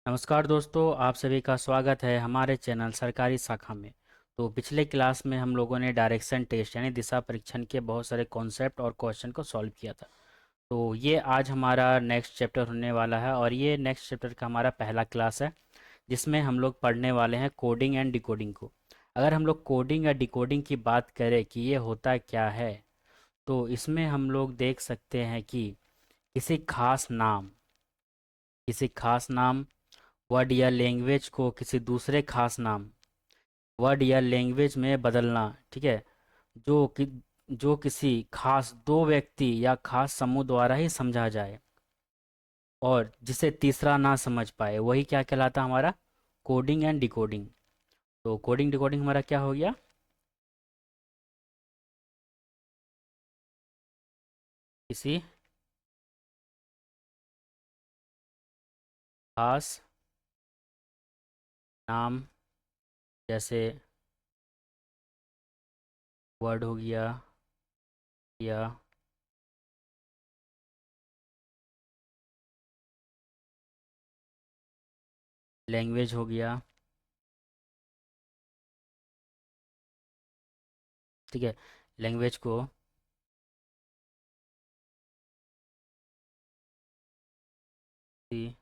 नमस्कार दोस्तों, आप सभी का स्वागत है हमारे चैनल सरकारी शाखा में। तो पिछले क्लास में हम लोगों ने डायरेक्शन टेस्ट यानी दिशा परीक्षण के बहुत सारे कॉन्सेप्ट और क्वेश्चन को सॉल्व किया था। तो ये आज हमारा नेक्स्ट चैप्टर होने वाला है और ये नेक्स्ट चैप्टर का हमारा पहला क्लास है, जिसमें हम लोग पढ़ने वाले हैं कोडिंग एंड डिकोडिंग को। अगर हम लोग कोडिंग या डिकोडिंग की बात करें कि ये होता क्या है, तो इसमें हम लोग देख सकते हैं कि किसी खास नाम किसी खास नाम वर्ड या लैंग्वेज को किसी दूसरे खास नाम वर्ड या लैंग्वेज में बदलना। ठीक है। जो कि जो किसी खास दो व्यक्ति या खास समूह द्वारा ही समझा जाए और जिसे तीसरा ना समझ पाए, वही क्या कहलाता हमारा कोडिंग एंड डिकोडिंग। तो कोडिंग डिकोडिंग हमारा क्या हो गया? किसी खास नाम, जैसे वर्ड हो गया या लैंग्वेज हो गया। ठीक है। लैंग्वेज को किसी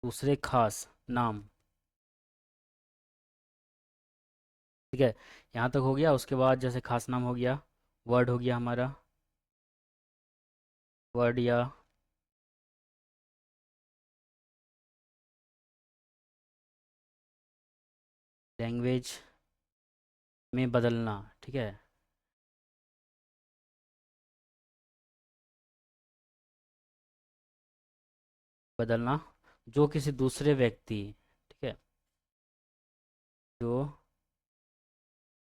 दूसरे खास नाम। ठीक है। यहाँ तक हो गया। उसके बाद जैसे खास नाम हो गया, वर्ड हो गया हमारा, वर्ड या लैंग्वेज में बदलना। ठीक है। बदलना जो किसी दूसरे व्यक्ति, ठीक है, जो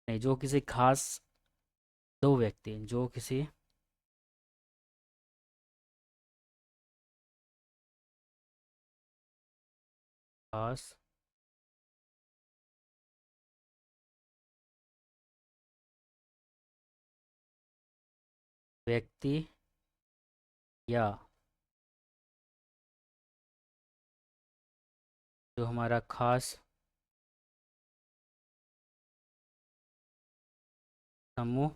नहीं, जो किसी खास दो व्यक्ति, जो किसी खास व्यक्ति या जो हमारा खास समूह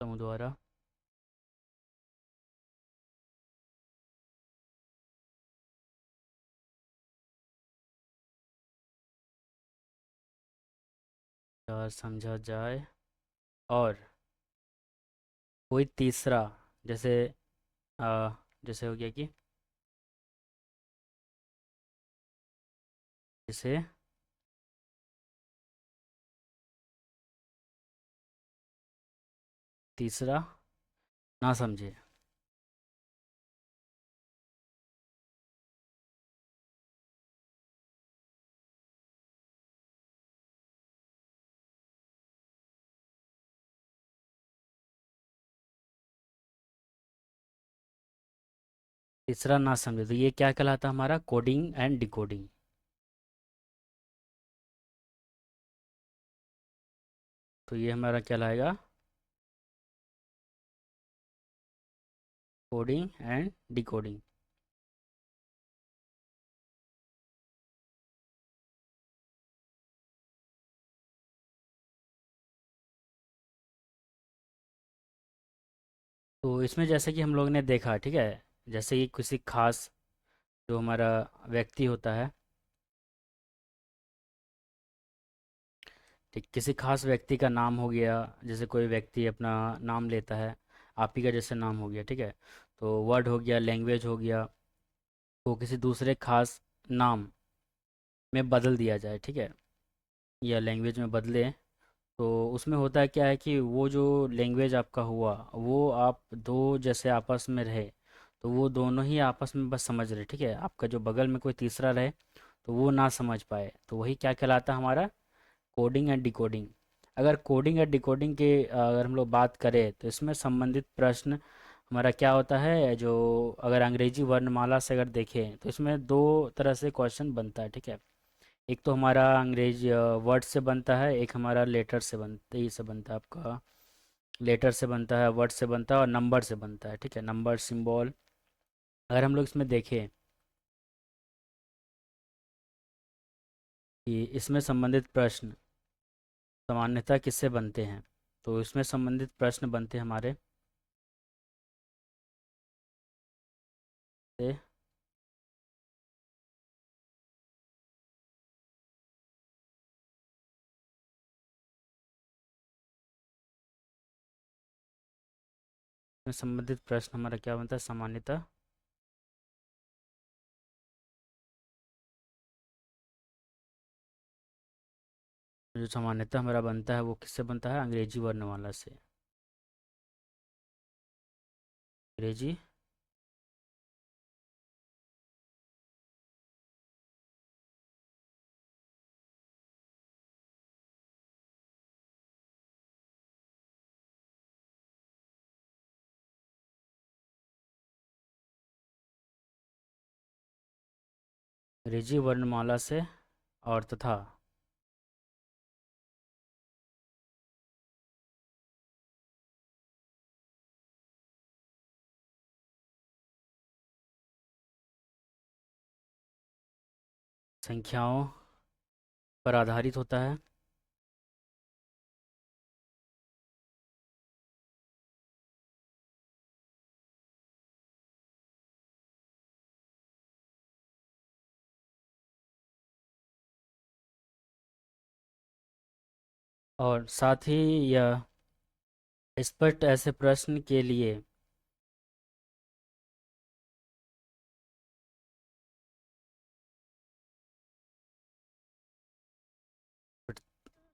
समूह द्वारा या समझा जाए, और कोई तीसरा, जैसे आ, जैसे हो गया कि जैसे तीसरा ना समझे। तीसरा ना समझे, तो ये क्या कहलाता हमारा कोडिंग एंड डिकोडिंग। तो ये हमारा क्या लाएगा, कोडिंग एंड डिकोडिंग। तो इसमें जैसे कि हम लोग ने देखा, ठीक है, जैसे कि किसी खास जो हमारा व्यक्ति होता है, ठीक, किसी खास व्यक्ति का नाम हो गया। जैसे कोई व्यक्ति अपना नाम लेता है, आप ही का जैसे नाम हो गया। ठीक है। तो वर्ड हो गया, लैंग्वेज हो गया, को किसी दूसरे खास नाम में बदल दिया जाए। ठीक है। या लैंग्वेज में बदले, तो उसमें होता है क्या है कि वो जो लैंग्वेज आपका हुआ, वो आप दो जैसे आपस में रहे, तो वो दोनों ही आपस में बस समझ रहे, ठीक है। आपका जो बगल में कोई तीसरा रहे तो वो ना समझ पाए, तो वही क्या कहलाता है हमारा, कोडिंग एंड डिकोडिंग। अगर कोडिंग या डिकोडिंग के अगर हम लोग बात करें तो इसमें संबंधित प्रश्न हमारा क्या होता है, जो अगर अंग्रेजी वर्णमाला से अगर देखें तो इसमें दो तरह से क्वेश्चन बनता है, ठीक है। एक तो हमारा अंग्रेजी वर्ड से बनता है, एक हमारा लेटर से बनता ही से बनता है आपका, लेटर से बनता है, वर्ड से बनता है और नंबर से बनता है, ठीक है, नंबर सिंबल। अगर हम लोग इसमें देखें कि इसमें संबंधित प्रश्न सामान्यतः किससे बनते हैं, तो इसमें संबंधित प्रश्न बनते हैं हमारे से, इसमें संबंधित प्रश्न हमारा क्या बनता है सामान्यतः, जो सामान्यतः हमारा बनता है वो किससे बनता है, अंग्रेजी वर्णमाला से, अंग्रेजी अंग्रेजी वर्णमाला से और तथा संख्याओं पर आधारित होता है। और साथ ही यह स्पष्ट ऐसे प्रश्न के लिए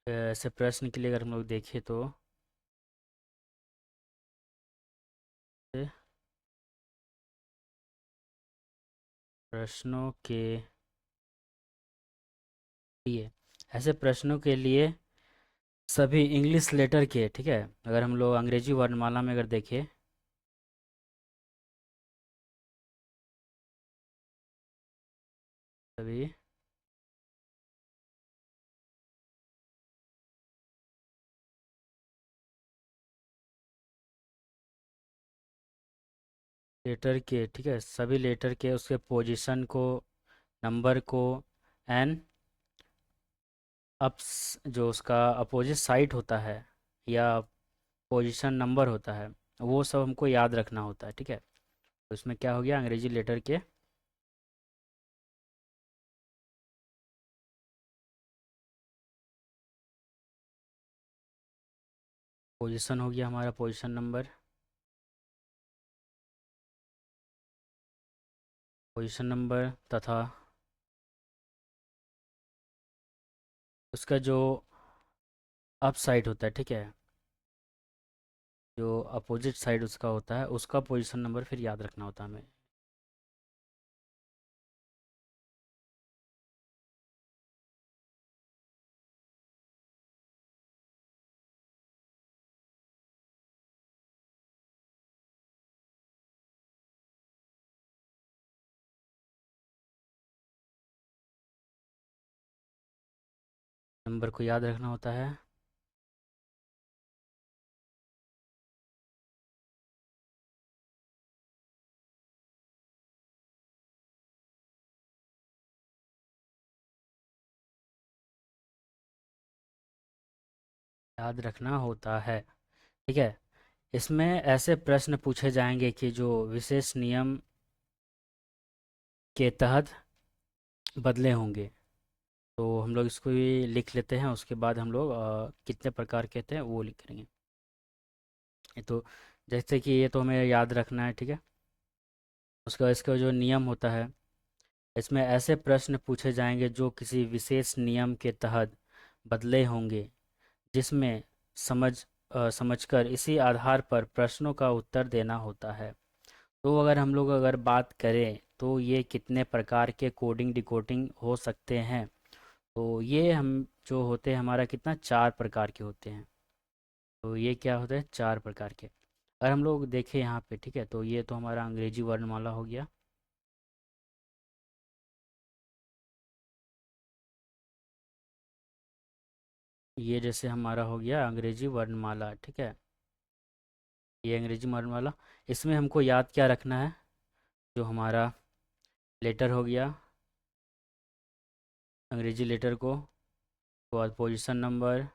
ऐसे प्रश्न के लिए अगर हम लोग देखें तो प्रश्नों के लिए, ऐसे प्रश्नों के लिए सभी इंग्लिश लेटर के, ठीक है, अगर हम लोग अंग्रेजी वर्णमाला में अगर देखें, सभी लेटर के, ठीक है, सभी लेटर के उसके पोजीशन को, नंबर को, एंड अप्स जो उसका अपोजिट साइड होता है या पोजीशन नंबर होता है, वो सब हमको याद रखना होता है, ठीक है। तो इसमें क्या हो गया, अंग्रेजी लेटर के पोजीशन हो गया हमारा पोजीशन नंबर, पोजीशन नंबर तथा उसका जो अप साइड होता है, ठीक है, जो अपोजिट साइड उसका होता है उसका पोजीशन नंबर फिर याद रखना होता है हमें। नंबर को याद रखना होता है, याद रखना होता है, ठीक है। इसमें ऐसे प्रश्न पूछे जाएंगे कि जो विशेष नियम के तहत बदले होंगे, तो हम लोग इसको भी लिख लेते हैं, उसके बाद हम लोग कितने प्रकार के थे वो लिखेंगे। ये तो जैसे कि ये तो हमें याद रखना है, ठीक है। उसका इसका जो नियम होता है, इसमें ऐसे प्रश्न पूछे जाएंगे जो किसी विशेष नियम के तहत बदले होंगे, जिसमें समझकर इसी आधार पर प्रश्नों का उत्तर देना होता है। तो अगर हम लोग अगर बात करें तो ये कितने प्रकार के कोडिंग डिकोडिंग हो सकते हैं, तो ये हम जो होते हैं हमारा कितना 4 प्रकार के होते हैं। तो ये क्या होता है 4 प्रकार के। अगर हम लोग देखें यहाँ पे, ठीक है, तो ये तो हमारा अंग्रेजी वर्णमाला हो गया। ये जैसे हमारा हो गया अंग्रेजी वर्णमाला, ठीक है। ये अंग्रेजी वर्णमाला। इसमें हमको याद क्या रखना है, जो हमारा लेटर हो गया अंग्रेजी लेटर को, उसके बाद पोजीशन नंबर,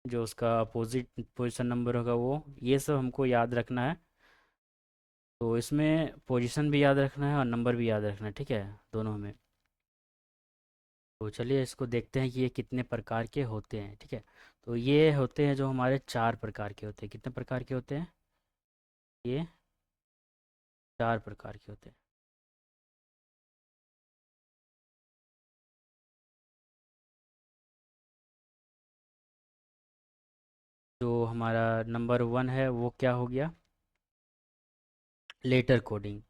जो उसका अपोजिट पोजीशन नंबर होगा वो, ये सब हमको याद रखना है। तो इसमें पोजीशन भी याद रखना है और नंबर भी याद रखना है, ठीक है, दोनों में। तो चलिए इसको देखते हैं कि ये कितने प्रकार के होते हैं, ठीक है। तो ये होते हैं जो हमारे 4 प्रकार के होते हैं। कितने प्रकार के होते हैं ये? 4 प्रकार के होते हैं। जो हमारा नंबर 1 है वो क्या हो गया, लेटर कोडिंग।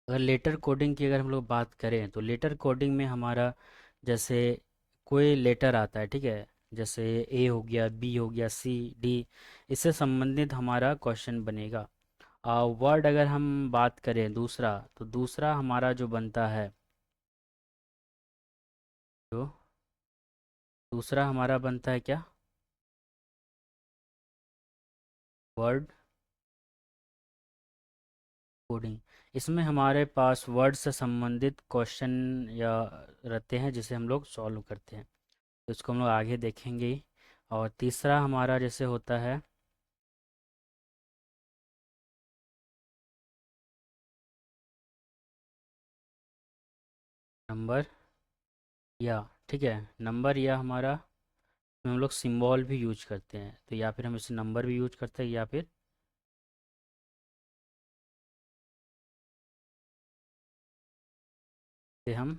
अगर लेटर कोडिंग की अगर हम लोग बात करें तो लेटर कोडिंग में हमारा जैसे कोई लेटर आता है, ठीक है, जैसे ए हो गया, बी हो गया, सी, डी, इससे संबंधित हमारा क्वेश्चन बनेगा। वर्ड अगर हम बात करें दूसरा, तो दूसरा हमारा जो बनता है, जो दूसरा हमारा बनता है क्या, वर्ड कोडिंग। इसमें हमारे पास वर्ड से संबंधित क्वेश्चन या रहते हैं जिसे हम लोग सॉल्व करते हैं, तो इसको हम लोग आगे देखेंगे ही। और तीसरा हमारा जैसे होता है नंबर या, ठीक है, नंबर या हमारा में हम लोग सिंबल भी यूज करते हैं, तो या फिर हम इसे नंबर भी यूज करते हैं या फिर से हम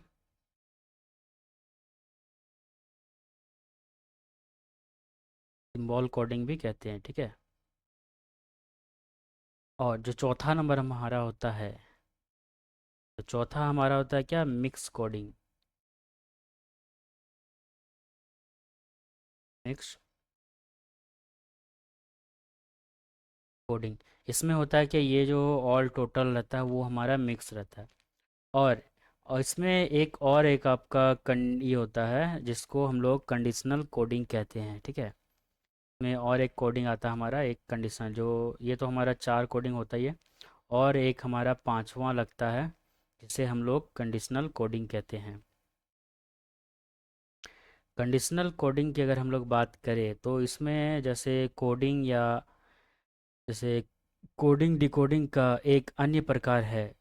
सिंबल कोडिंग भी कहते हैं, ठीक है। और जो चौथा नंबर हमारा होता है, तो चौथा हमारा होता है क्या, मिक्स कोडिंग। मिक्स कोडिंग, इसमें होता है कि ये जो ऑल टोटल रहता है वो हमारा मिक्स रहता है। और और इसमें एक आपका ये होता है जिसको हम लोग कंडीशनल कोडिंग कहते हैं, ठीक है। में और एक कोडिंग आता है हमारा, एक कंडीशनल, जो ये तो हमारा 4 कोडिंग होता ही है। और एक हमारा पांचवा लगता है जिसे हम लोग कंडीशनल कोडिंग कहते हैं। कंडीशनल कोडिंग की अगर हम लोग बात करें तो इसमें जैसे कोडिंग या जैसे कोडिंग डिकोडिंग का एक अन्य प्रकार है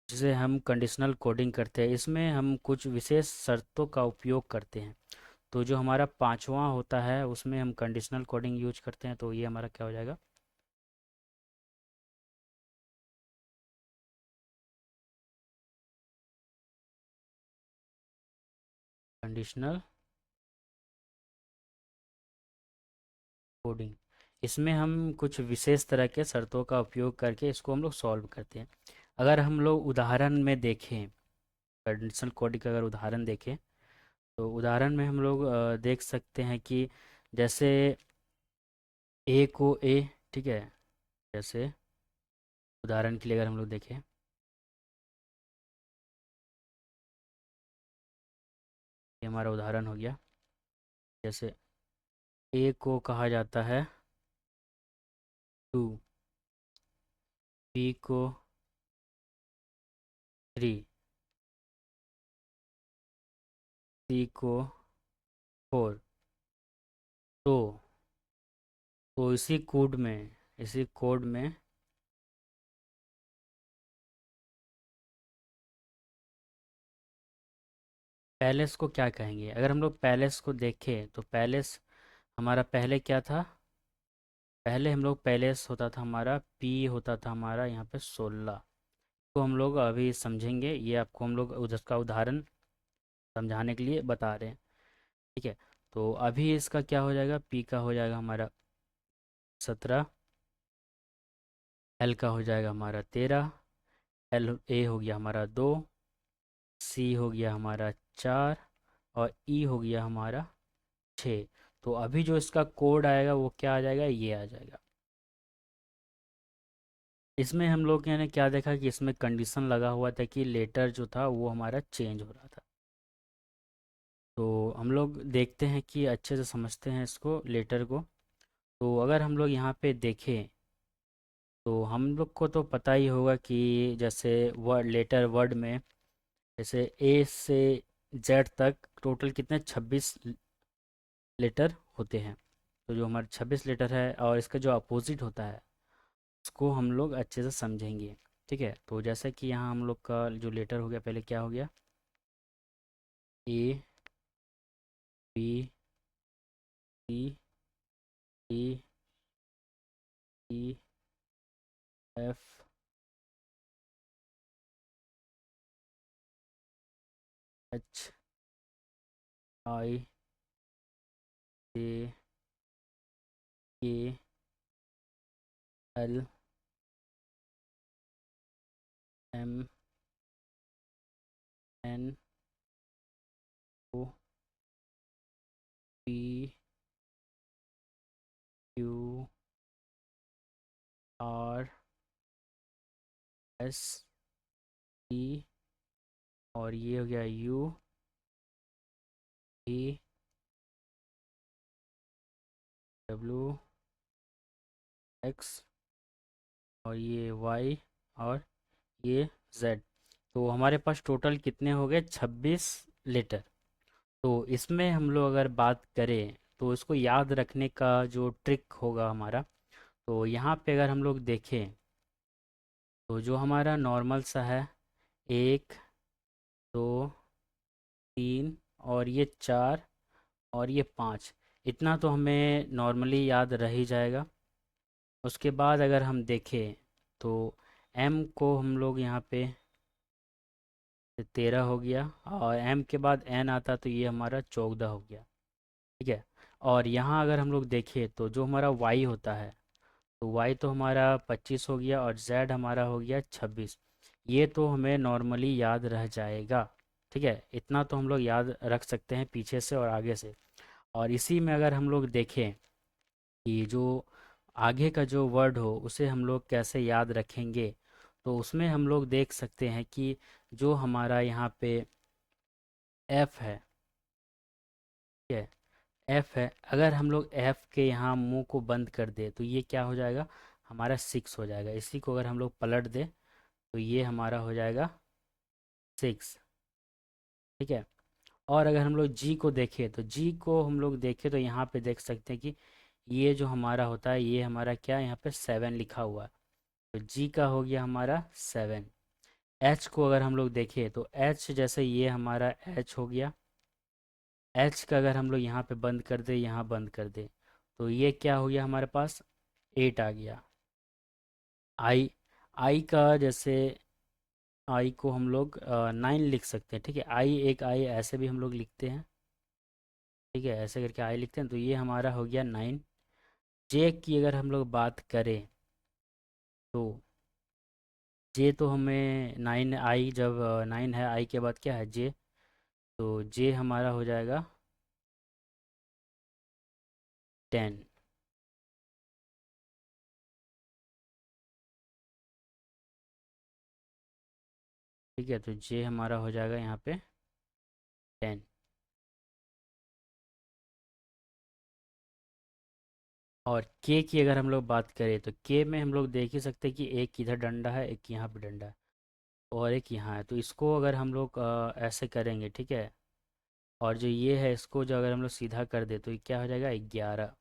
जिसे हम कंडीशनल कोडिंग करते हैं। इसमें हम कुछ विशेष शर्तों का उपयोग करते हैं। तो जो हमारा पांचवा होता है उसमें हम कंडीशनल कोडिंग यूज करते हैं, तो ये हमारा क्या हो जाएगा, कंडीशनल कोडिंग। इसमें हम कुछ विशेष तरह के शर्तों का उपयोग करके इसको हम लोग सॉल्व करते हैं। अगर हम लोग उदाहरण में देखें, कंडीशनल कोडिंग का अगर उदाहरण देखें, तो उदाहरण में हम लोग देख सकते हैं कि जैसे ए को ए, ठीक है, जैसे उदाहरण के लिए अगर हम लोग देखें, ये हमारा उदाहरण हो गया। जैसे ए को कहा जाता है 2, बी को 3, सी को 4। तो इसी कोड में पैलेस को क्या कहेंगे। अगर हम लोग पैलेस को देखें तो पैलेस हमारा पहले क्या था, पहले हम लोग पैलेस होता था हमारा, पी होता था हमारा यहाँ पे 16, को हम लोग अभी समझेंगे, ये आपको हम लोग उधर का उदाहरण समझाने के लिए बता रहे हैं। ठीक है, तो अभी इसका क्या हो जाएगा, पी का हो जाएगा हमारा 17, एल का हो जाएगा हमारा 13, एल ए हो गया हमारा 2, सी हो गया हमारा 4 और ई हो गया हमारा 6। तो अभी जो इसका कोड आएगा वो क्या आ जाएगा, ये आ जाएगा। इसमें हम लोग ने क्या देखा कि इसमें कंडीशन लगा हुआ था कि लेटर जो था वो हमारा चेंज हो रहा था। तो हम लोग देखते हैं कि अच्छे से समझते हैं इसको लेटर को। तो अगर हम लोग यहाँ पे देखें तो हम लोग को तो पता ही होगा कि जैसे वर्ड लेटर वर्ड में जैसे ए से जेड तक टोटल कितने 26 लेटर होते हैं। तो जो हमारे 26 लेटर है और इसका जो अपोजिट होता है उसको हम लोग अच्छे से समझेंगे। ठीक है, तो जैसे कि यहाँ हम लोग का जो लेटर हो गया, पहले क्या हो गया, A, B, C, D, E, F, H, I, J, K, L, M, N, O, P, Q, R, S, T और ये हो गया यू, पी, डब्ल्यू, एक्स और ये वाई और ये जेड। तो हमारे पास टोटल कितने हो गए, 26 लेटर। तो इसमें हम लोग अगर बात करें तो इसको याद रखने का जो ट्रिक होगा हमारा, तो यहाँ पे अगर हम लोग देखें तो जो हमारा नॉर्मल सा है, 1, 2, 3 और ये 4 और ये 5, इतना तो हमें नॉर्मली याद रह ही जाएगा। उसके बाद अगर हम देखें तो एम को हम लोग यहाँ पे 13 हो गया और एम के बाद एन आता तो ये हमारा 14 हो गया। ठीक है, और यहाँ अगर हम लोग देखें तो जो हमारा वाई होता है तो वाई तो हमारा 25 हो गया और जेड हमारा हो गया 26। ये तो हमें नॉर्मली याद रह जाएगा। ठीक है, इतना तो हम लोग याद रख सकते हैं पीछे से और आगे से। और इसी में अगर हम लोग देखें कि जो आगे का जो वर्ड हो उसे हम लोग कैसे याद रखेंगे, तो उसमें हम लोग देख सकते हैं कि जो हमारा यहाँ पे एफ है, ठीक है, एफ है, अगर हम लोग एफ के यहाँ मुंह को बंद कर दे तो ये क्या हो जाएगा, हमारा 6 हो जाएगा। इसी को अगर हम लोग पलट दे तो ये हमारा हो जाएगा 6। ठीक है, और अगर हम लोग जी को देखें तो जी को हम लोग देखें तो यहाँ पे देख सकते हैं कि ये जो हमारा होता है ये हमारा क्या है, यहाँ पे 7 लिखा हुआ है। तो जी का हो गया हमारा 7। एच को अगर हम लोग देखें तो एच जैसे ये हमारा एच हो गया। एच का अगर हम लोग यहाँ पे बंद कर दे, यहाँ बंद कर दे, तो ये क्या हो गया हमारे पास, 8 आ गया। आई, आई का जैसे आई को हम लोग 9 लिख सकते हैं। ठीक है, आई एक आई ऐसे भी हम लोग लिखते हैं। ठीक है, ऐसे करके आई लिखते हैं तो ये हमारा हो गया 9। जे की अगर हम लोग बात करें तो जे तो हमें 9 आई, जब 9 है आई के बाद क्या है जे, तो जे हमारा हो जाएगा 10। ठीक है, तो जे हमारा हो जाएगा यहाँ पे 10। और के की अगर हम लोग बात करें तो के में हम लोग देख ही सकते हैं कि एक इधर डंडा है, एक यहाँ पे डंडा है और एक यहाँ है। तो इसको अगर हम लोग ऐसे करेंगे, ठीक है, और जो ये है इसको जो अगर हम लोग सीधा कर दे तो ये क्या हो जाएगा, 11।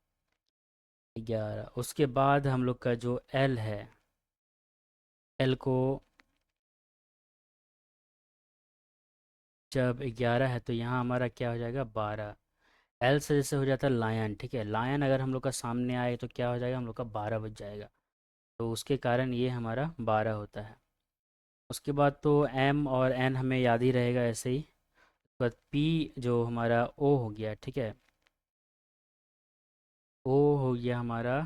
11 उसके बाद हम लोग का जो एल है, एल को जब 11 है तो यहाँ हमारा क्या हो जाएगा, 12। एल से जैसे हो जाता है लायन। ठीक है, लायन अगर हम लोग का सामने आए तो क्या हो जाएगा, हम लोग का 12 बज जाएगा। तो उसके कारण ये हमारा 12 होता है। उसके बाद तो एम और एन हमें याद ही रहेगा ऐसे ही। उसके बाद पी जो हमारा ओ हो गया, ठीक है। ओ हो गया हमारा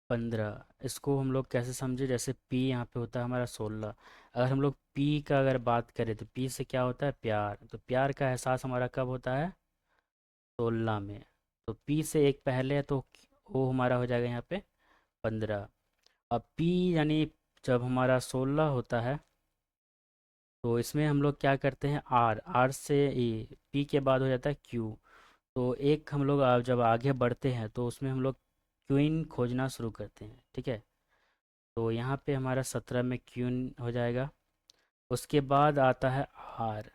15। इसको हम लोग कैसे समझे, जैसे पी यहाँ पे होता है हमारा 16। अगर हम लोग पी का अगर बात करें तो पी से क्या होता है, प्यार। तो प्यार का एहसास हमारा कब होता है, 16 में। तो पी से एक पहले है तो ओ हमारा हो जाएगा यहाँ पे 15। अब पी यानी जब हमारा 16 होता है तो इसमें हम लोग क्या करते हैं, आर आर से ई पी के बाद हो जाता है क्यू। तो एक हम लोग जब आगे बढ़ते हैं तो उसमें हम लोग क्वीन खोजना शुरू करते हैं, ठीक है। तो यहाँ पे हमारा 17 में क्वीन हो जाएगा। उसके बाद आता है आर।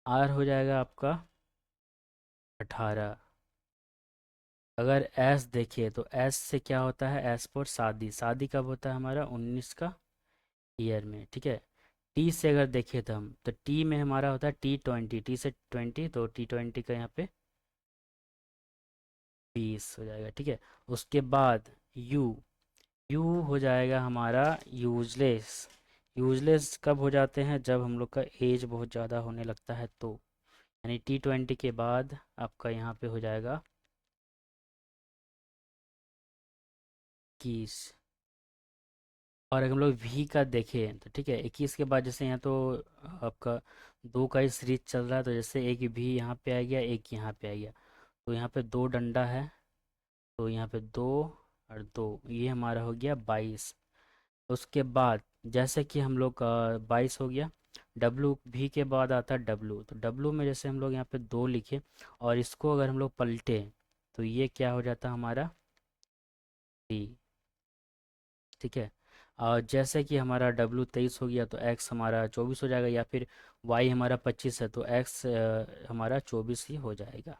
आर हो जाएगा आपका 18। अगर एस देखिए तो एस से क्या होता है, एस पर शादी। शादी कब होता है हमारा, 19 का ईयर में, ठीक है। टी से अगर देखें तो हम तो टी में हमारा होता है T20। टी से 20 तो T20 का यहाँ पे 20 हो जाएगा, ठीक है। उसके बाद यू। यू हो जाएगा हमारा यूजलेस। यूजलेस कब हो जाते हैं, जब हम लोग का एज बहुत ज़्यादा होने लगता है तो। यानी T20 के बाद आपका यहाँ पे हो जाएगा 21। और अगर हम लोग वी का देखें तो ठीक है, 21 के बाद जैसे यहाँ तो आपका दो का ही सीरीज चल रहा है, तो जैसे एक भी यहाँ पे आ गया, एक यहाँ पे आ गया। तो यहाँ पे दो डंडा है, तो यहाँ पे दो और दो, ये हमारा हो गया 22। उसके बाद जैसे कि हम लोग का 22 हो गया। डब्लू भी के बाद आता है डब्लू। तो डब्लू में जैसे हम लोग यहाँ पे दो लिखे और इसको अगर हम लोग पलटे तो ये क्या हो जाता है हमारा टी, ठीक है। और जैसे कि हमारा डब्लू 23 हो गया तो एक्स हमारा 24 हो जाएगा, या फिर वाई हमारा 25 है तो एक्स हमारा 24 ही हो जाएगा।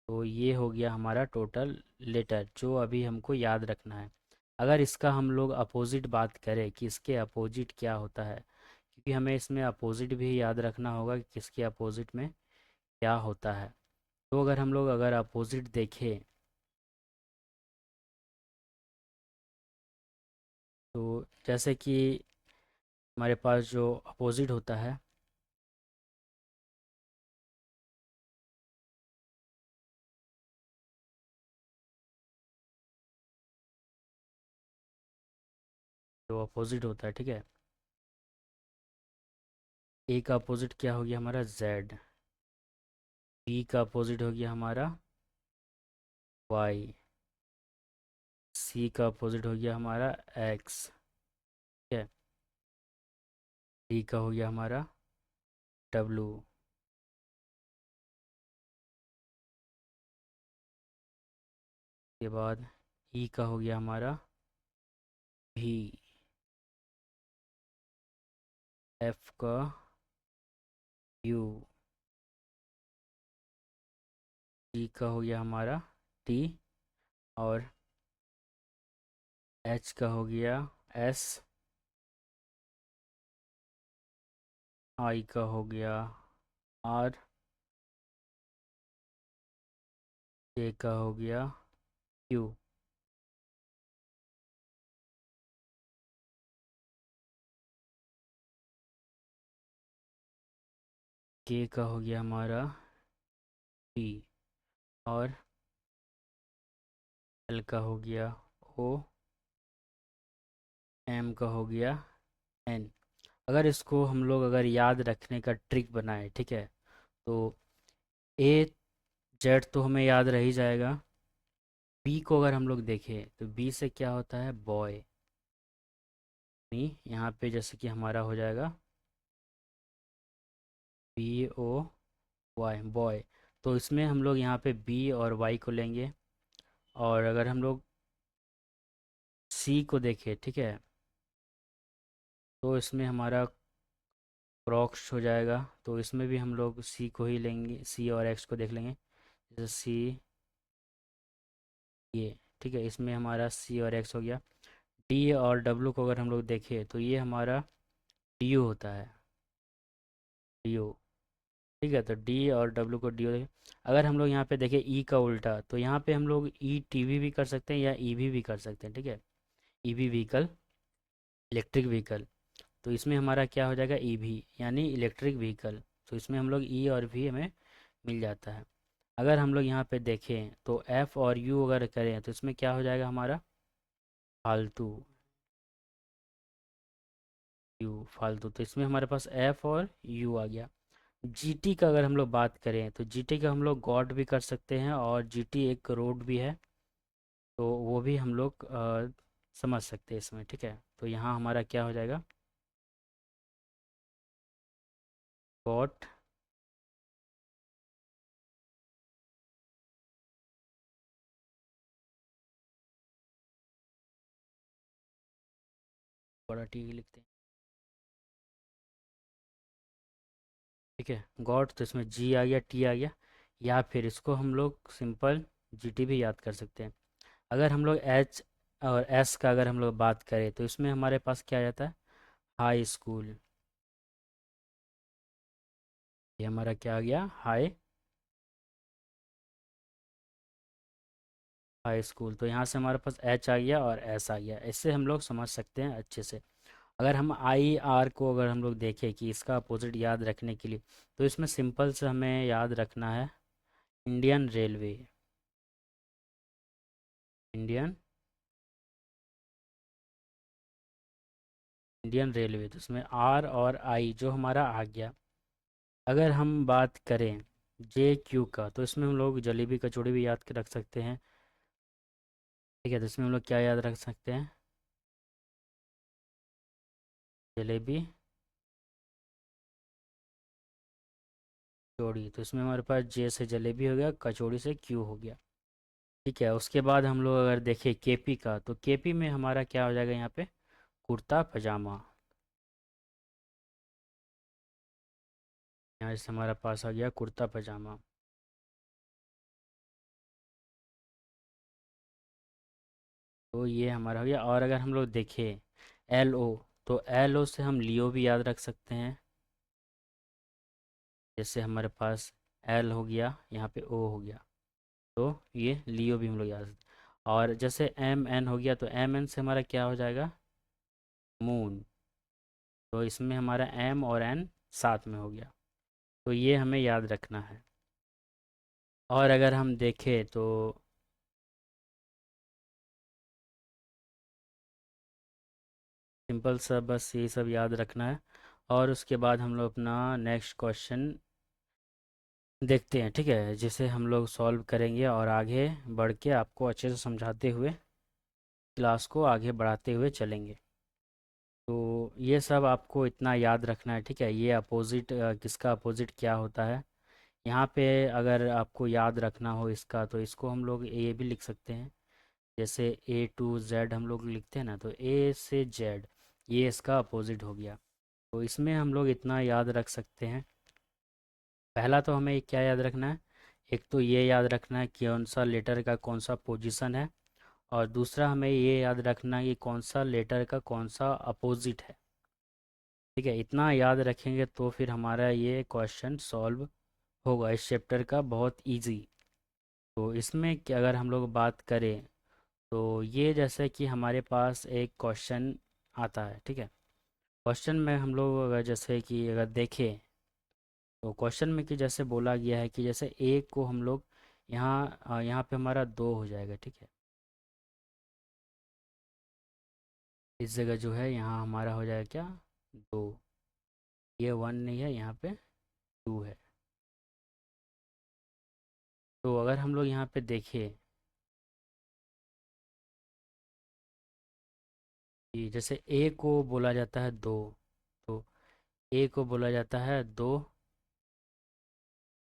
तो ये हो गया हमारा टोटल लेटर जो अभी हमको याद रखना है। अगर इसका हम लोग अपोजिट बात करें कि इसके अपोजिट क्या होता है, क्योंकि हमें इसमें अपोजिट भी याद रखना होगा कि किसके अपोजिट में क्या होता है। तो अगर हम लोग अगर अपोजिट देखें तो जैसे कि हमारे पास जो अपोजिट होता है, जो अपोजिट होता है, ठीक है। ए का अपोजिट क्या हो गया हमारा जेड। बी का अपोजिट हो गया हमारा वाई। सी का अपोजिट हो गया हमारा एक्स, ठीक है। डी का हो गया हमारा डब्लू। के बाद ई का हो गया हमारा भी। एफ का यू। टी का हो गया हमारा टी। और एच का हो गया एस। आई का हो गया आर। जे का हो गया क्यू। के का हो गया हमारा पी। और एल का हो गया ओ। एम का हो गया एन। अगर इसको हम लोग अगर याद रखने का ट्रिक बनाए, ठीक है, तो ए जेड तो हमें याद रह ही जाएगा। बी को अगर हम लोग देखें तो बी से क्या होता है, बॉय। यहाँ पे जैसे कि हमारा हो जाएगा BOY बॉय। तो इसमें हम लोग यहाँ पे बी और वाई को लेंगे। और अगर हम लोग सी को देखें, ठीक है, तो इसमें हमारा क्रॉक्स हो जाएगा। तो इसमें भी हम लोग सी को ही लेंगे, सी और एक्स को देख लेंगे। जैसे सी, ये, ठीक है, इसमें हमारा सी और एक्स हो गया। डी और डब्लू को अगर हम लोग देखें तो ये हमारा डी यू होता है, डी यू, ठीक है। तो डी और डब्लू को डी यू। अगर हम लोग यहाँ पे देखें ई का उल्टा, तो यहाँ पे हम लोग ई टी वी भी कर सकते हैं या ई भी कर सकते हैं, ठीक है। EV vehicle, electric vehicle. तो इसमें हमारा क्या हो जाएगा, ईवी यानी इलेक्ट्रिक व्हीकल। तो इसमें हम लोग ई और वी हमें मिल जाता है। अगर हम लोग यहाँ पे देखें तो एफ और यू अगर करें तो इसमें क्या हो जाएगा हमारा, फालतू, यू फालतू। तो इसमें हमारे पास एफ और यू आ गया। जीटी का अगर हम लोग बात करें तो जीटी का हम लोग गॉड भी कर सकते हैं, और जीटी एक रोड भी है, तो वो भी हम लोग समझ सकते हैं इसमें, ठीक है। तो यहाँ हमारा क्या हो जाएगा, गॉट, बड़ा टी लिखते हैं, ठीक है। गॉड, तो इसमें जी आ गया, टी आ गया, या फिर इसको हम लोग सिंपल जीटी भी याद कर सकते हैं। अगर हम लोग एच और एस का अगर हम लोग बात करें तो इसमें हमारे पास क्या आ जाता है, हाई स्कूल। ये हमारा क्या आ गया, हाई, हाई स्कूल। तो यहाँ से हमारे पास एच आ गया और एस आ गया, इससे हम लोग समझ सकते हैं अच्छे से। अगर हम आई आर को अगर हम लोग देखें कि इसका अपोजिट याद रखने के लिए, तो इसमें सिंपल से हमें याद रखना है Indian railway, Indian, Indian railway. तो इसमें आर और आई जो हमारा आ गया। अगर हम बात करें जे क्यू का, तो इसमें हम लोग जलेबी कचौड़ी भी याद रख सकते हैं, ठीक है। तो इसमें हम लोग क्या याद रख सकते हैं, जलेबी कचौड़ी। तो इसमें हमारे पास जे से जलेबी हो गया, कचौड़ी से क्यू हो गया, ठीक है। उसके बाद हम लोग अगर देखें केपी का, तो केपी में हमारा क्या हो जाएगा यहाँ पे, कुर्ता पजामा। यहाँ से हमारा पास आ गया कुर्ता पजामा। तो ये हमारा हो गया। और अगर हम लोग देखें एल ओ, तो एल ओ से हम लियो भी याद रख सकते हैं। जैसे हमारे पास एल हो गया, यहाँ पे ओ हो गया, तो ये लियो भी हम लोग याद रख सकते हैं। और जैसे एम एन हो गया, तो एम एन से हमारा क्या हो जाएगा, मून। तो इसमें हमारा एम और एन साथ में हो गया, तो ये हमें याद रखना है। और अगर हम देखें तो सिंपल सा बस ये सब याद रखना है। और उसके बाद हम लोग अपना नेक्स्ट क्वेश्चन देखते हैं, ठीक है, जिसे हम लोग सॉल्व करेंगे और आगे बढ़ के आपको अच्छे से समझाते हुए क्लास को आगे बढ़ाते हुए चलेंगे। तो ये सब आपको इतना याद रखना है, ठीक है। ये अपोजिट, किसका अपोजिट क्या होता है, यहाँ पे अगर आपको याद रखना हो इसका, तो इसको हम लोग ए भी लिख सकते हैं। जैसे ए टू जेड हम लोग लिखते हैं ना, तो ए से जेड, ये इसका अपोजिट हो गया। तो इसमें हम लोग इतना याद रख सकते हैं। पहला तो हमें क्या याद रखना है, एक तो ये याद रखना है कि कौन सा लेटर का कौन सा पोजीशन है, और दूसरा हमें ये याद रखना है कि कौन सा लेटर का कौन सा अपोजिट है, ठीक है। इतना याद रखेंगे तो फिर हमारा ये क्वेश्चन सॉल्व होगा इस चैप्टर का, बहुत इजी। तो इसमें क्या अगर हम लोग बात करें, तो ये जैसे कि हमारे पास एक क्वेश्चन आता है, ठीक है। क्वेश्चन में हम लोग अगर जैसे कि अगर देखें, तो क्वेश्चन में कि जैसे बोला गया है कि जैसे ए को हम लोग यहाँ यहाँ पे हमारा दो हो जाएगा, ठीक है। इस जगह जो है यहाँ हमारा हो जाएगा क्या, दो। ये वन नहीं है, यहाँ पे टू है। तो अगर हम लोग यहाँ पे देखें कि जैसे ए को बोला जाता है दो, तो ए को बोला जाता है दो,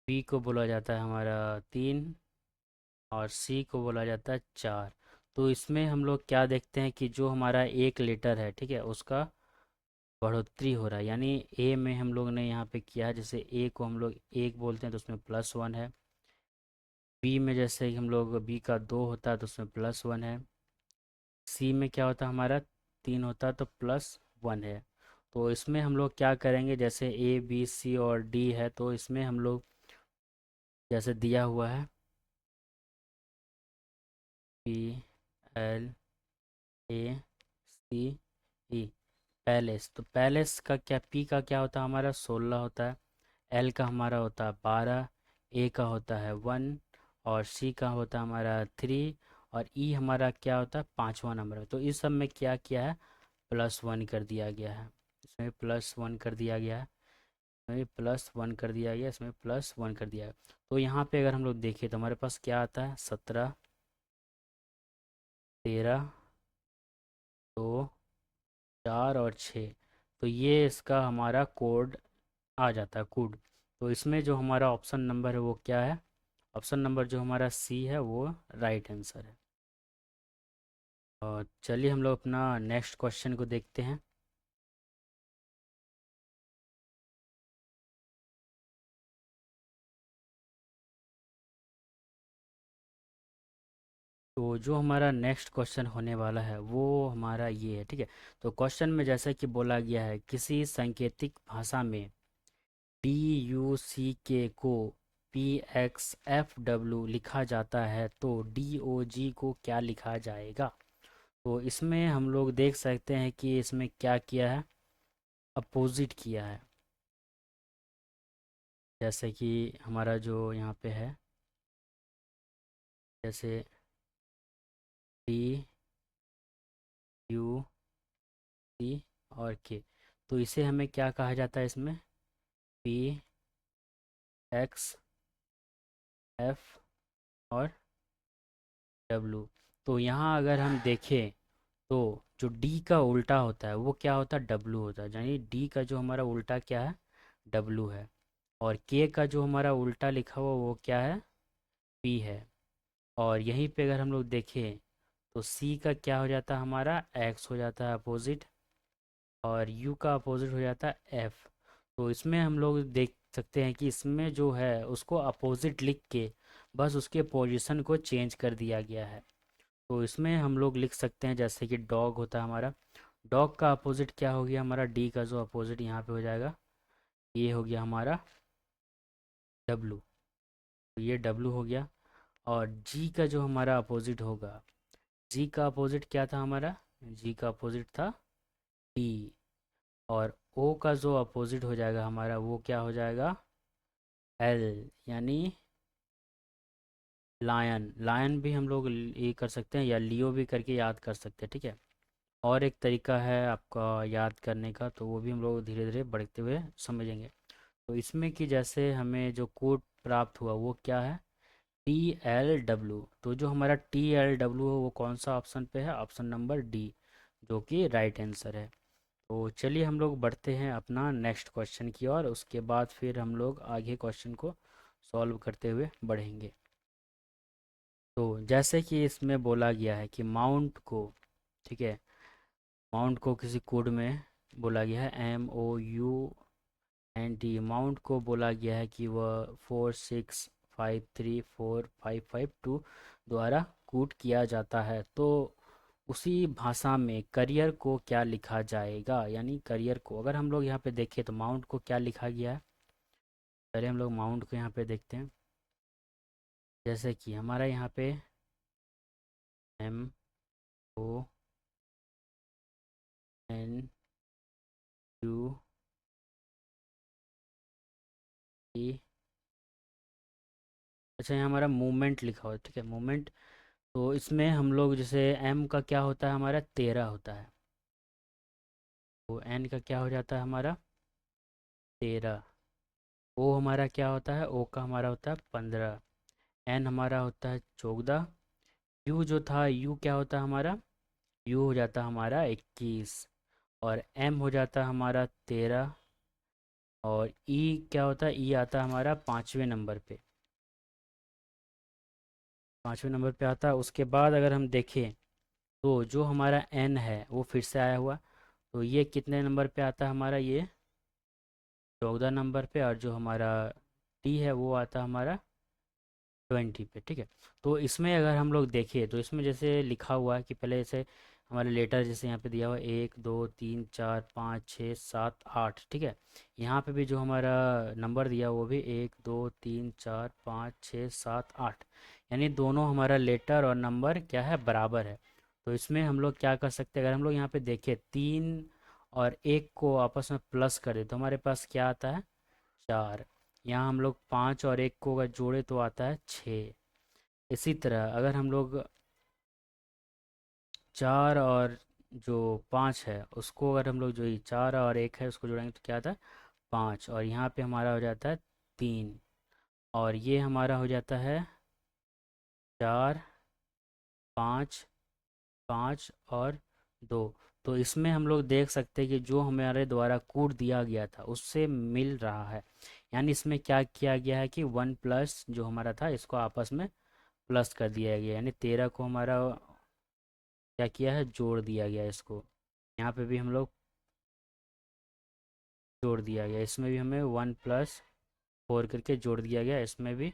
बी को बोला जाता है हमारा तीन, और सी को बोला जाता है चार। तो इसमें हम लोग क्या देखते हैं कि जो हमारा एक लेटर है, ठीक है, उसका बढ़ोतरी हो रहा है। यानी ए में हम लोग ने यहाँ पे किया है, जैसे ए को हम लोग एक बोलते हैं तो उसमें प्लस वन है। बी में जैसे कि हम लोग बी का दो होता है तो उसमें प्लस वन है। सी में क्या होता है हमारा, तीन होता है तो प्लस वन है। तो इसमें हम लोग क्या करेंगे, जैसे ए बी सी और डी है, तो इसमें हम लोग जैसे दिया हुआ है P L A C E palace. तो पैलेस का क्या, पी का क्या होता है हमारा 16 होता है, एल का हमारा होता है 12, ए का होता है 1, और सी का होता है हमारा 3, और ई हमारा क्या होता है 5वां नंबर है। तो इस सब में क्या किया है, +1 कर दिया गया है, इसमें +1 कर दिया गया है, इसमें +1 कर दिया गया, इसमें +1 कर दिया है। तो यहाँ पे अगर हम लोग देखें तो हमारे पास क्या आता है 17, 13, 2, 4 और 6। तो ये इसका हमारा कोड आ जाता है, कोड। तो इसमें जो हमारा ऑप्शन नंबर है वो क्या है, ऑप्शन नंबर जो हमारा सी है वो राइट आंसर है। और चलिए हम लोग अपना नेक्स्ट क्वेश्चन को देखते हैं। तो जो हमारा नेक्स्ट क्वेश्चन होने वाला है वो हमारा ये है, ठीक है। तो क्वेश्चन में जैसा कि बोला गया है, किसी सांकेतिक भाषा में डी यू सी के को PXFW लिखा जाता है तो DOG को क्या लिखा जाएगा। तो इसमें हम लोग देख सकते हैं कि इसमें क्या किया है, अपोजिट किया है। जैसे कि हमारा जो यहाँ पे है, जैसे DUC और के, तो इसे हमें क्या कहा जाता है, इसमें PXF और W। तो यहाँ अगर हम देखें तो जो D का उल्टा होता है वो क्या होता है, W होता है। यानी D का जो हमारा उल्टा क्या है, W है। और K का जो हमारा उल्टा लिखा हुआ वो क्या है, P है। और यहीं पे अगर हम लोग देखें तो C का क्या हो जाता है, हमारा X हो जाता है अपोजिट, और U का अपोजिट हो जाता है F। तो इसमें हम लोग देख सकते हैं कि इसमें जो है उसको अपोजिट लिख के बस उसके पोजीशन को चेंज कर दिया गया है। तो इसमें हम लोग लिख सकते हैं जैसे कि डॉग होता है हमारा, डॉग का अपोजिट क्या हो गया हमारा, डी का जो अपोजिट यहाँ पे हो जाएगा ये हो गया हमारा डब्लू। तो ये डब्लू हो गया। और जी का जो हमारा अपोजिट होगा, जी का अपोजिट क्या था हमारा, जी का अपोजिट था टी। और ओ का जो अपोजिट हो जाएगा हमारा वो क्या हो जाएगा, एल, यानी लायन। लायन भी हम लोग ये कर सकते हैं या लियो भी करके याद कर सकते हैं, ठीक है। और एक तरीका है आपका याद करने का, तो वो भी हम लोग धीरे धीरे बढ़ते हुए समझेंगे। तो इसमें कि जैसे हमें जो कोड प्राप्त हुआ वो क्या है, TLW। तो जो हमारा TLW है वो कौन सा ऑप्शन पे है, ऑप्शन नंबर डी, जो कि राइट आंसर है। तो चलिए हम लोग बढ़ते हैं अपना नेक्स्ट क्वेश्चन की ओर, उसके बाद फिर हम लोग आगे क्वेश्चन को सॉल्व करते हुए बढ़ेंगे। तो जैसे कि इसमें बोला गया है कि माउंट को, ठीक है, माउंट को किसी कोड में बोला गया है MOUNT, माउंट को बोला गया है कि वह 465345552 द्वारा कूट किया जाता है। तो उसी भाषा में करियर को क्या लिखा जाएगा, यानी करियर को अगर हम लोग यहाँ पे देखें तो माउंट को क्या लिखा गया है। पहले हम लोग माउंट को यहाँ पे देखते हैं। जैसे कि हमारा यहाँ पे MONUE, अच्छा यहाँ हमारा मूवमेंट लिखा हुआ है, ठीक है, मूवमेंट। तो इसमें हम लोग जैसे एम का क्या होता है हमारा 13 होता है, तो एन का क्या हो जाता है हमारा 13। ओ हमारा क्या होता है, ओ का हमारा होता है 15, एन हमारा होता है 14, यू जो था यू क्या होता है हमारा, यू हो जाता है हमारा 21, और एम हो जाता है हमारा 13, और ई क्या होता है, ई आता है हमारा 5वें नंबर पे, 5वें नंबर पे आता है। उसके बाद अगर हम देखें तो जो हमारा एन है वो फिर से आया हुआ, तो ये कितने नंबर पे आता है हमारा, ये 14 नंबर पे, और जो हमारा टी है वो आता है हमारा 20 पे, ठीक है। तो इसमें अगर हम लोग देखें तो इसमें जैसे लिखा हुआ है कि पहले जैसे हमारे लेटर जैसे यहाँ पे दिया हुआ है 1 2 3 4 5 6 7 8, ठीक है। यहाँ पे भी जो हमारा नंबर दिया वो भी 1 2 3 4 5 6 7 8, यानी दोनों हमारा लेटर और नंबर क्या है, बराबर है। तो इसमें हम लोग क्या कर सकते हैं, अगर हम लोग यहाँ पे देखें 3 और 1 को आपस में प्लस कर दे तो हमारे पास क्या आता है 4। यहाँ हम लोग 5 और 1 को अगर जोड़े तो आता है 6। इसी तरह अगर हम लोग 4 और जो 5 है उसको, अगर हम लोग जो ये 4 और 1 है उसको जोड़ेंगे तो क्या आता है 5, और यहाँ पे हमारा हो जाता है 3, और ये हमारा हो जाता है 4, 5, 5 और 2। तो इसमें हम लोग देख सकते हैं कि जो हमारे द्वारा कोड दिया गया था उससे मिल रहा है। यानी इसमें क्या किया गया है कि 1 प्लस जो हमारा था इसको आपस में प्लस कर दिया गया, यानी 13 को हमारा क्या किया है जोड़ दिया गया इसको। यहाँ पे भी हम लोग जोड़ दिया गया, इसमें भी हमें 1+4 करके जोड़ दिया गया, इसमें भी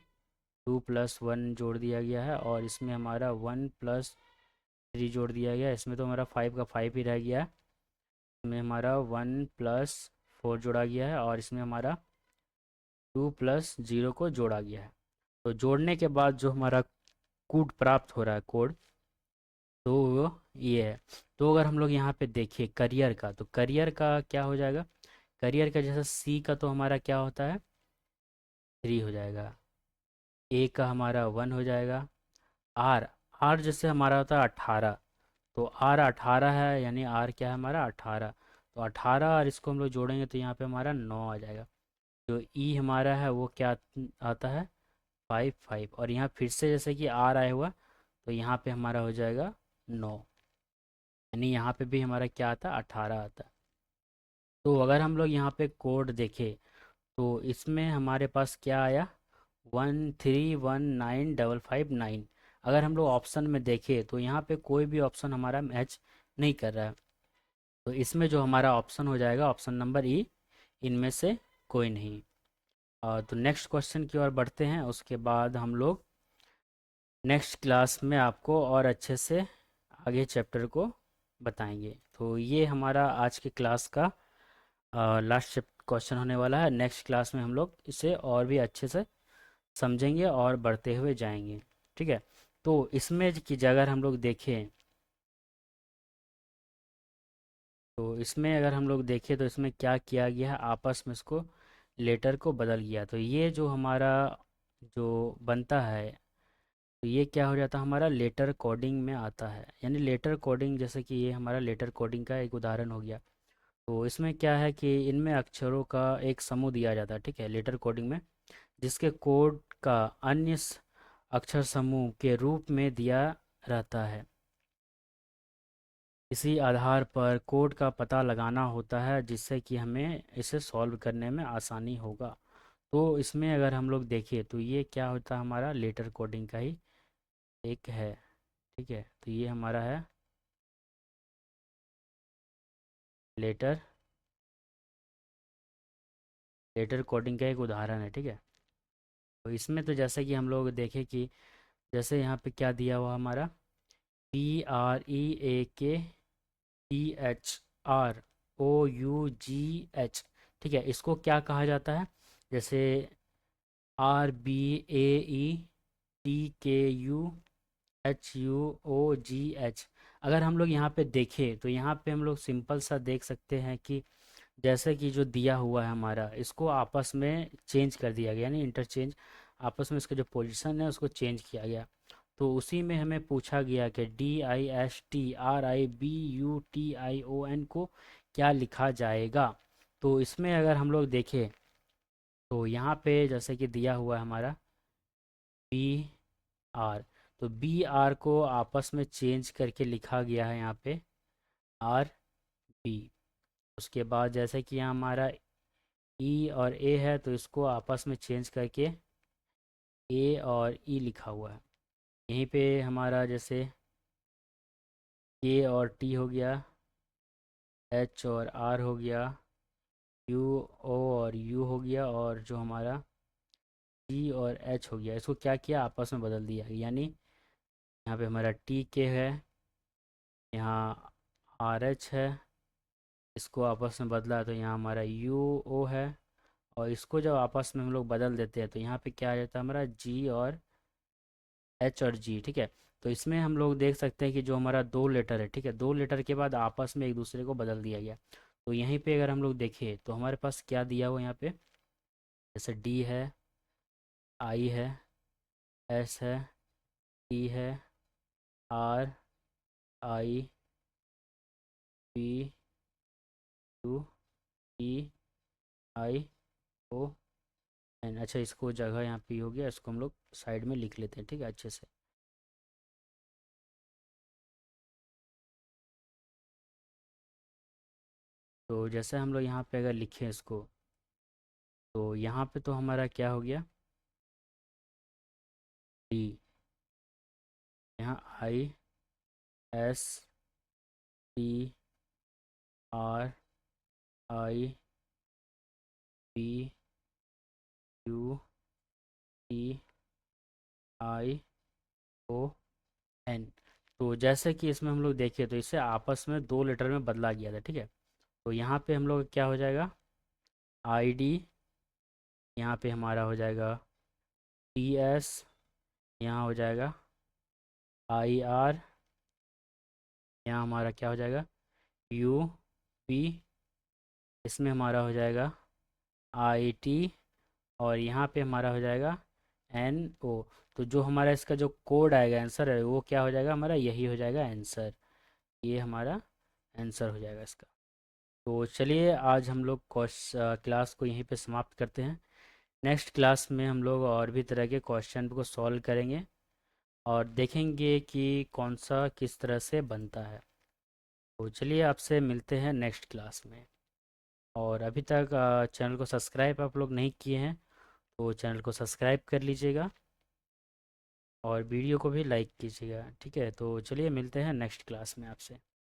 2+1 जोड़ दिया गया है, और इसमें हमारा 1+3 जोड़ दिया गया। इसमें तो हमारा 5 का 5 ही रह गया है। इसमें हमारा 1+4 जोड़ा गया है, और इसमें हमारा 2+0 को जोड़ा गया है। तो जोड़ने के बाद जो हमारा कोड प्राप्त हो रहा है कोड, तो वो ये है। तो अगर हम लोग यहाँ पे देखें करियर का, तो करियर का क्या हो जाएगा, करियर का जैसे सी का तो हमारा क्या होता है 3 हो जाएगा, ए का हमारा 1 हो जाएगा, आर आर जैसे हमारा होता है 18, तो आर 18 है, यानी आर क्या है हमारा 18। तो 18 और इसको हम लोग जोड़ेंगे तो यहाँ पे हमारा 9 आ जाएगा। जो ई हमारा है वो क्या आता है 5, और यहाँ फिर से जैसे कि आर आया हुआ तो यहाँ पे हमारा हो जाएगा 9, यानी यहाँ पे भी हमारा क्या आता है 18 आता है। तो अगर हम लोग यहाँ पे कोड देखें तो इसमें हमारे पास क्या आया 1319559। अगर हम लोग ऑप्शन में देखें तो यहाँ पे कोई भी ऑप्शन हमारा मैच नहीं कर रहा है। तो इसमें जो हमारा ऑप्शन हो जाएगा ऑप्शन नंबर ई, इनमें से कोई नहीं। तो नेक्स्ट क्वेश्चन की ओर बढ़ते हैं, उसके बाद हम लोग नेक्स्ट क्लास में आपको और अच्छे से आगे चैप्टर को बताएंगे। तो ये हमारा आज के क्लास का लास्ट क्वेश्चन होने वाला है। नेक्स्ट क्लास में हम लोग इसे और भी अच्छे से समझेंगे और बढ़ते हुए जाएंगे। ठीक है। तो इसमें की जगह हम लोग देखें, तो इसमें अगर हम लोग देखें तो इसमें क्या किया गया है, आपस में इसको लेटर को बदल गया। तो ये जो हमारा जो बनता है, तो ये क्या हो जाता है हमारा लेटर कोडिंग में आता है। यानी लेटर कोडिंग, जैसे कि ये हमारा लेटर कोडिंग का एक उदाहरण हो गया। तो इसमें क्या है कि इनमें अक्षरों का एक समूह दिया जाता है, ठीक है, लेटर कोडिंग में, जिसके कोड का अन्य अक्षर समूह के रूप में दिया रहता है। इसी आधार पर कोड का पता लगाना होता है, जिससे कि हमें इसे सॉल्व करने में आसानी होगा। तो इसमें अगर हम लोग देखें तो ये क्या होता है हमारा लेटर कोडिंग का ही एक है। ठीक है, तो ये हमारा है लेटर लेटर कोडिंग का एक उदाहरण है। ठीक है। तो इसमें तो जैसे कि हम लोग देखें कि जैसे यहाँ पे क्या दिया हुआ हमारा PREAKTHROUGH। ठीक है, इसको क्या कहा जाता है, जैसे RBAETKUHUOGH। अगर हम लोग यहाँ पे देखें तो यहाँ पे हम लोग सिंपल सा देख सकते हैं कि जैसे कि जो दिया हुआ है हमारा, इसको आपस में चेंज कर दिया गया, यानी इंटरचेंज, आपस में इसका जो पोजीशन है उसको चेंज किया गया। तो उसी में हमें पूछा गया कि DISTRIBUTION को क्या लिखा जाएगा। तो इसमें अगर हम लोग देखें तो यहाँ पे जैसे कि दिया हुआ है हमारा BR, तो BR को आपस में चेंज करके लिखा गया है यहाँ पे RB। उसके बाद जैसे कि यहाँ हमारा E और A है, तो इसको आपस में चेंज करके A और E लिखा हुआ है। यहीं पे हमारा जैसे K और T हो गया, H और R हो गया, U O और U हो गया, और जो हमारा G और H हो गया, इसको क्या किया आपस में बदल दिया। यानी यहाँ पे हमारा TK है, यहाँ RH है, इसको आपस में बदला तो यहाँ हमारा UO है, और इसको जब आपस में हम लोग बदल देते हैं तो यहाँ पे क्या आ जाता है हमारा G और H और G। ठीक है। तो इसमें हम लोग देख सकते हैं कि जो हमारा दो लेटर है, ठीक है, दो लेटर के बाद आपस में एक दूसरे को बदल दिया गया। तो यहीं पे अगर हम लोग देखें तो हमारे पास क्या दिया हुआ यहाँ पे, जैसे डी है, आई है, एस है, टी है, R, I, P, U, E, I, O, N. अच्छा, इसको जगह यहाँ पी हो गया, इसको हम लोग साइड में लिख लेते हैं, ठीक है, अच्छे से। तो जैसे हम लोग यहाँ पे अगर लिखें इसको, तो यहाँ पे तो हमारा क्या हो गया, डी, यहाँ I, S, T, R, I, P, U, T, I, O, N. तो जैसे कि इसमें हम लोग देखें तो इसे आपस में दो लेटर में बदला गया था, ठीक है। तो यहाँ पे हम लोग क्या हो जाएगा, आई डी, यहाँ पे हमारा हो जाएगा टी एस, यहाँ हो जाएगा आई आर, यहाँ हमारा क्या हो जाएगा, यू पी, इसमें हमारा हो जाएगा आई टी, और यहाँ पे हमारा हो जाएगा एन ओ। तो जो हमारा इसका जो कोड आएगा, आंसर है, वो क्या हो जाएगा हमारा, यही हो जाएगा आंसर। ये हमारा आंसर हो जाएगा इसका। तो चलिए आज हम लोग क्लास को यहीं पे समाप्त करते हैं। नेक्स्ट क्लास में हम लोग और भी तरह के क्वेश्चन को सॉल्व करेंगे और देखेंगे कि कौन सा किस तरह से बनता है। तो चलिए आपसे मिलते हैं नेक्स्ट क्लास में। और अभी तक चैनल को सब्सक्राइब आप लोग नहीं किए हैं तो चैनल को सब्सक्राइब कर लीजिएगा और वीडियो को भी लाइक कीजिएगा, ठीक है। तो चलिए मिलते हैं नेक्स्ट क्लास में आपसे।